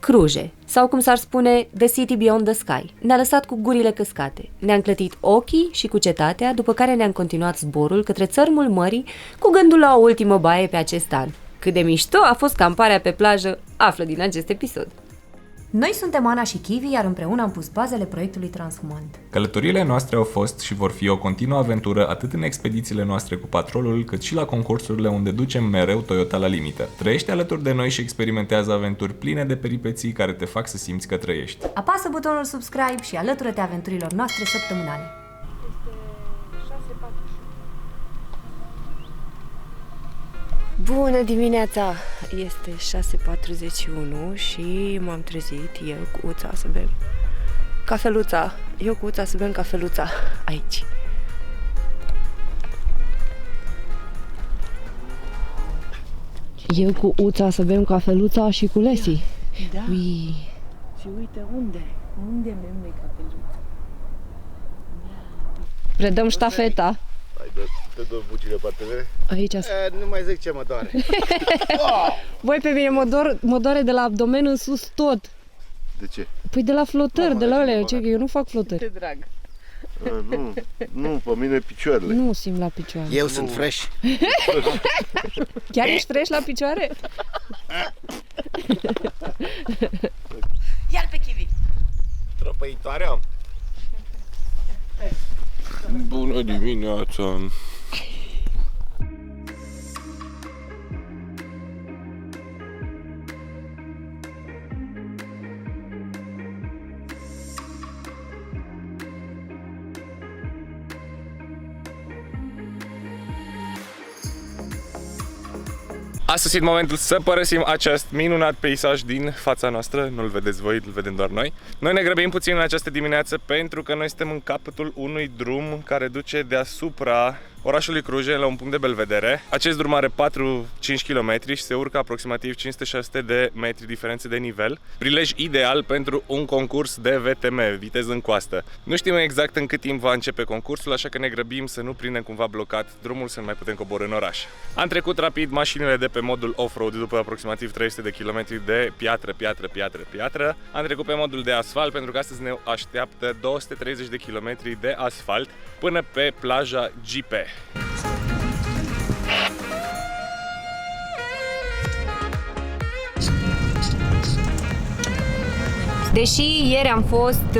Cruje, sau cum s-ar spune, The City Beyond the Sky, ne-a lăsat cu gurile căscate. Ne-a înclătit ochii și cu cetatea, după care ne-am continuat zborul către țărmul mării cu gândul la o ultimă baie pe acest an. Cât de mișto a fost camparea pe plajă, află din acest episod. Noi suntem Ana și Kiwi, iar împreună am pus bazele proiectului Transhumant. Călătoriile noastre au fost și vor fi o continuă aventură atât în expedițiile noastre cu patrolul, cât și la concursurile unde ducem mereu Toyota la limită. Trăiește alături de noi și experimentează aventuri pline de peripeții care te fac să simți că trăiești. Apasă butonul subscribe și alătură-te aventurilor noastre săptămânale. Bună dimineața! Este 6:41 și m-am trezit eu cu Uța să bem cafeluța. Eu cu Uța să bem cafeluța aici. Eu cu Uța să bem cafeluța și cu Lesi. Da. Ui. Și uite unde bem noi cafeluța. Predăm ștafeta. Hai, te dă bucile partenere? Aici. Nu mai zic ce mă doare. Voi pe mine mă doare de la abdomen în sus tot. De ce? Păi de la flotări, de la alea, eu nu fac flotări. Te drag. Nu, pe mine picioarele. Nu simt la picioare. Eu sunt fresh. Chiar ești fresh la picioare? Iar pe Kiwi. Trăpăitoarea? Bună dimineața! A sosit momentul să părăsim acest minunat peisaj din fața noastră. Nu-l vedeți voi, îl vedem doar noi. Noi ne grăbim puțin în această dimineață pentru că noi suntem în capătul unui drum care duce deasupra orașului Cruje la un punct de belvedere. Acest drum are 4-5 km și se urcă aproximativ 500-600 de metri diferențe de nivel. Prilej ideal pentru un concurs de VTM, viteză în coastă. Nu știm exact în cât timp va începe concursul, așa că ne grăbim să nu prindem cumva blocat drumul, să nu mai putem coborî în oraș. Am trecut rapid mașinile de pe modul off-road după aproximativ 300 de km de piatră. Am trecut pe modul de asfalt pentru că astăzi ne așteaptă 230 de km de asfalt până pe plaja Gipe. Deși ieri am fost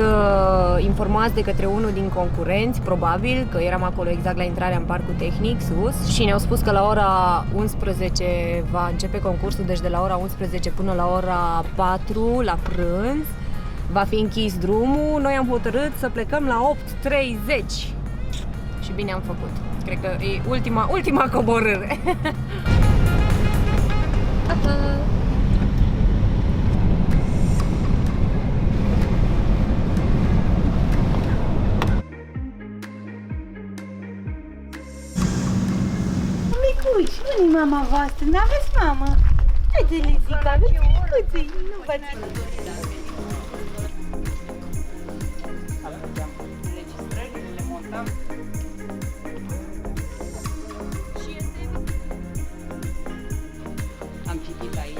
informați de către unul din concurenți, probabil, că eram acolo exact la intrarea în parcul tehnic sus și ne-au spus că la ora 11 va începe concursul, deci de la ora 11 până la ora 4 la prânz va fi închis drumul. Noi am hotărât să plecăm la 8:30 și bine am făcut. Cred că e ultima coborâre. Micuși, unii mama voastră, n-aveți mamă? Haide, Lizica, aveți micuții, nu vă țin. Registrările le montăm. Am citit aici.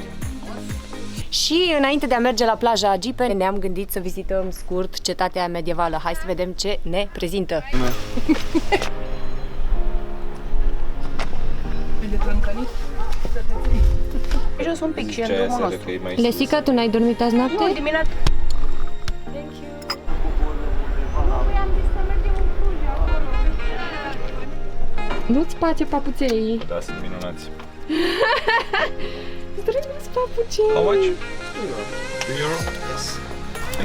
Și înainte de a merge la plaja Gipe, ne-am gândit să vizităm scurt cetatea medievală. Hai să vedem ce ne prezintă. Jos un pic și în drumul nostru. Lesica, tu n-ai dormit azi noapte? Nu, dimineața. Thank you. Nu, voiam zis să mergem în Cluj, acolo. Nu-ți place papuței? Da, sunt minunați. Drăguț papucei. How much? €2? Yes.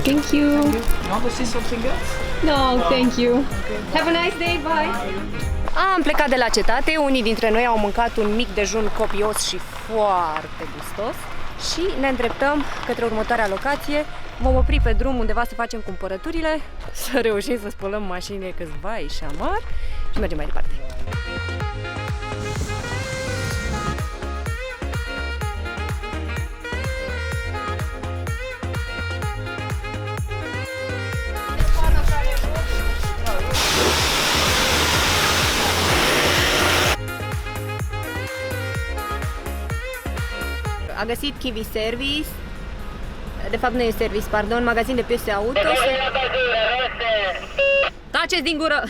Thank you. You want to see something else? No, thank you. Have a nice day, bye. Am plecat de la cetate, unii dintre noi au mâncat un mic dejun copios și foarte gustos și ne îndreptăm către următoarea locație. Vom opri pe drum undeva să facem cumpărăturile, să reușim să spălăm mașinile câțiva și amar și mergem mai departe. A găsit Kiwi Service de fapt nu e service, pardon, magazin de piese auto. Taceți din gură!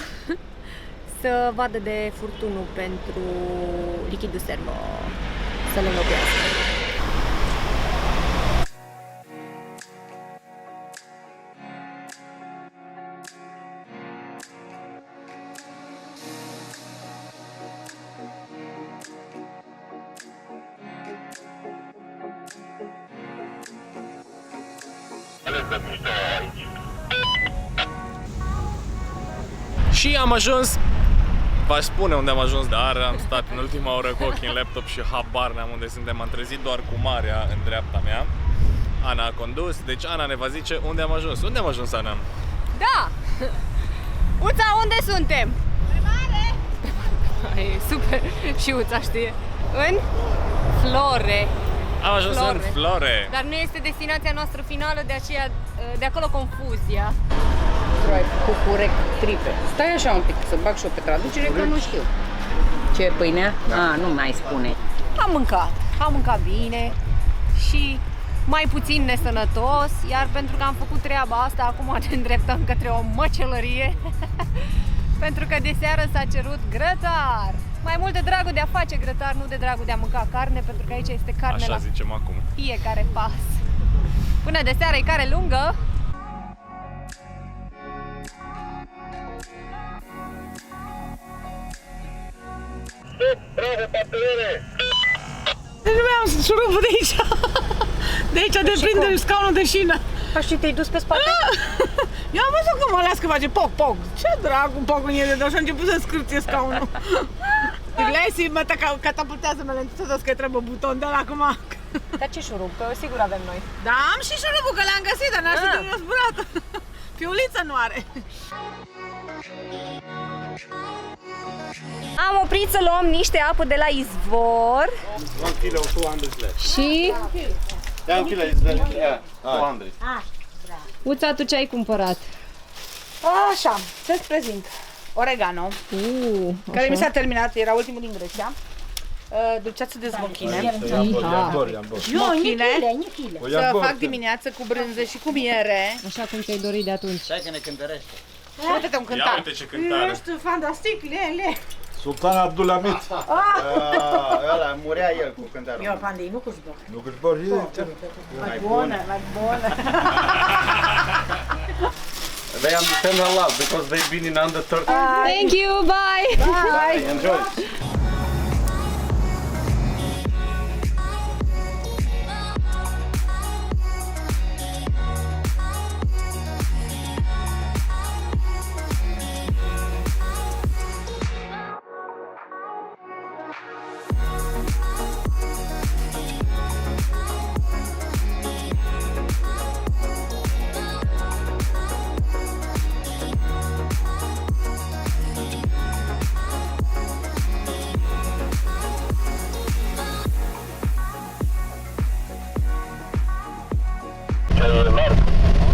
Să vadă de furtunul pentru lichidul servo, să-l înlocuiască. Și am ajuns, v-aș spune unde am ajuns, dar am stat în ultima oră cu ochii în laptop și habar n-am unde suntem. Am trezit doar cu marea în dreapta mea. Ana a condus, deci Ana ne va zice unde am ajuns. Unde am ajuns, Ana? Da! Uța, unde suntem? Pe mare! E super! Și Uța știe. În Flore. Am ajuns în Flore. Dar nu este destinația noastră finală, de aceea, de acolo confuzia. Cu curec tripe. Stai așa un pic, să bag și eu pe traducere, că nu știu. Ce e pâinea? Nu mai spune. Am mâncat bine și mai puțin nesănătos, iar pentru că am făcut treaba asta, acum ne îndreptăm către o măcelărie. Pentru că de seară s-a cerut grătar. Mai mult de dragul de a face grătar, nu de dragul de a mânca carne, pentru că aici este carne Așa la zicem acum. fiecare pas. Până de seară e care lungă. Deci nu mai-am șurubul de aici. De aici deprinde scaunul de șină. Și te-ai dus pe spate? Eu am văzut cum ăla că face poc, poc. Ce dracu poc în ele, dar și-a început să scârție scaunul. Lesi, mă, catapultează-mă lentuță că trebuie buton de ăla acum. Dar ce șurub? Că sigur avem noi. Da, am și șurubul, că l-am găsit, dar n-aș fi zburat. Fiuliță nu are. Am oprit să luăm niște apă de la izvor. 1 kilo, 200 left. Și... Yeah, 1 kilo is very, yeah, 200. Uța, tu ce ai cumpărat? Așa, să-ți prezint. Oregano, care mi s-a terminat, era ultimul din Grecia. Dulceață de smochine. Smochine, să fac dimineață cu brânză și cu miere. Așa cum ți-ai dorit de atunci. Uite-te un Ia cântar. uite ce cântare. Ești fantastic, le. Sultan Abdulhamid. Ăla murea el cu cântarul. Eu, Pandei, nu cu zbor. Nu cât vor Mai bună. They understand a lot because they've been in under 30. Thank you, bye! Bye. Enjoy.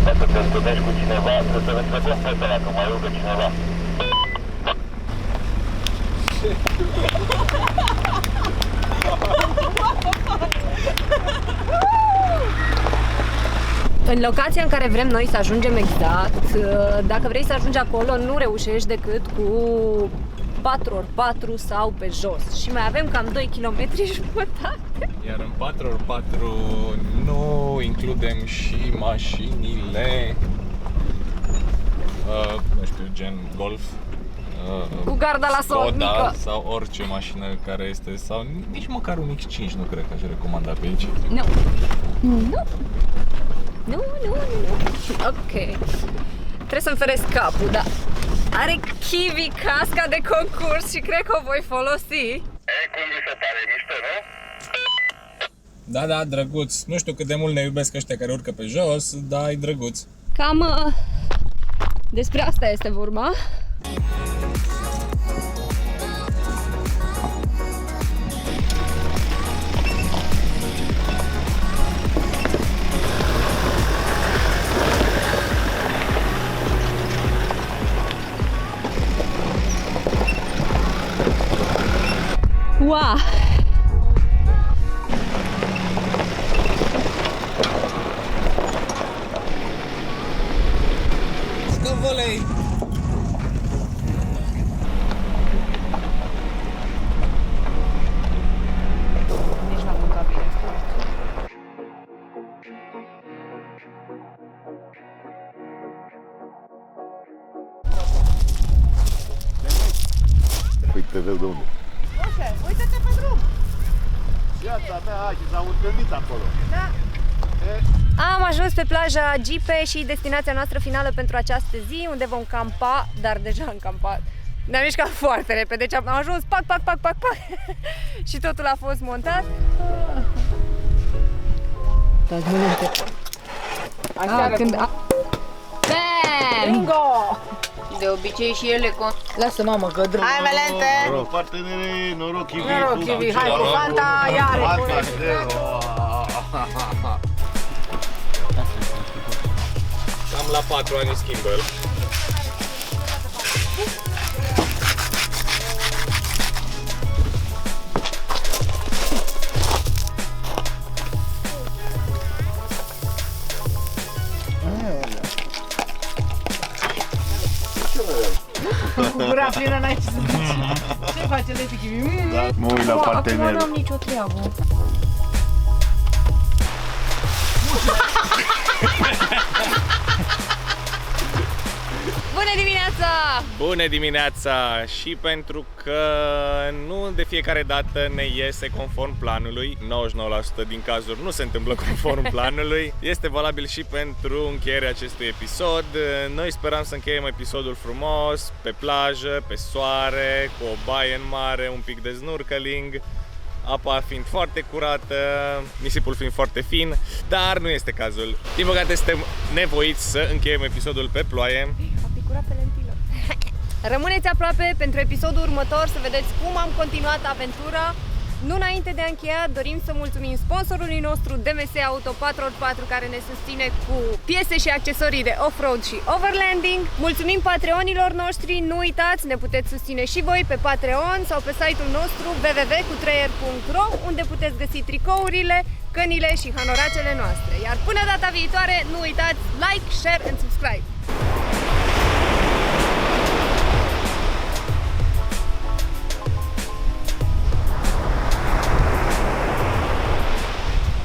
Dacă te întâlnești cu cineva, trebuie să vezi pe fetele, că mai rugă cineva. În locația în care vrem noi să ajungem exact, dacă vrei să ajungi acolo, nu reușești decât cu 4x4 sau pe jos. Și mai avem cam 2 km jumătate. Iar în 4x4 nu includem și mașinile, nu știu, gen Golf, Cu garda la sol Skoda mică. sau orice mașină care este, sau nici măcar un X5 nu cred că aș recomanda pe aici. Nu. Nu. Ok. Trebuie să-mi feresc capul, da. Are Kiwi casca de concurs și cred că o voi folosi. Ei, cum vi se pare, mișto, nu? Da, drăguț. Nu știu cât de mult ne iubesc ăștia care urcă pe jos, dar e drăguț. Cam despre asta este vorba. Wow! întreb de unde. Uite, uite-te pe drum. Viața mea, hai, și s-au întâlnit acolo. Da. Am ajuns pe plaja Gipe și destinația noastră finală pentru această zi, unde vom campa, dar deja am campat. Ne-am mișcat foarte repede, deci am ajuns, pac, pac, pac, pac, pac și totul a fost montat. Dați multe. Când... Bingo! De obicei și ele... Lasă, mamă, că drum. Hai, Valente! Noroc, partenere, noroc, Chivi. Noroc, Chivi, hai cu Fanta, iare! Cam la 4 ani schimbă el. Cu gura plină n-ai ce să zici. Ce face Leti, Chivi? Mă uit la partener. Nu am nicio treabă. Bună dimineața! Bună dimineața! Și pentru că nu de fiecare dată ne iese conform planului, 99% din cazuri nu se întâmplă conform planului, este valabil și pentru încheierea acestui episod. Noi speram să încheiem episodul frumos, pe plajă, pe soare, cu o baie în mare, un pic de snorkeling, apa fiind foarte curată, nisipul fiind foarte fin, dar nu este cazul. Din păcate suntem nevoiți să încheiem episodul pe ploaie. A picurat pe lentilă. Rămâneți aproape pentru episodul următor să vedeți cum am continuat aventura. Nu înainte de a încheia, dorim să mulțumim sponsorului nostru DMS Auto 4x4 care ne susține cu piese și accesorii de off-road și overlanding. Mulțumim Patreonilor noștri, nu uitați, ne puteți susține și voi pe Patreon sau pe site-ul nostru www.cutreier.ro, unde puteți găsi tricourile, cănile și hanoracele noastre. Iar până data viitoare, nu uitați like, share and subscribe!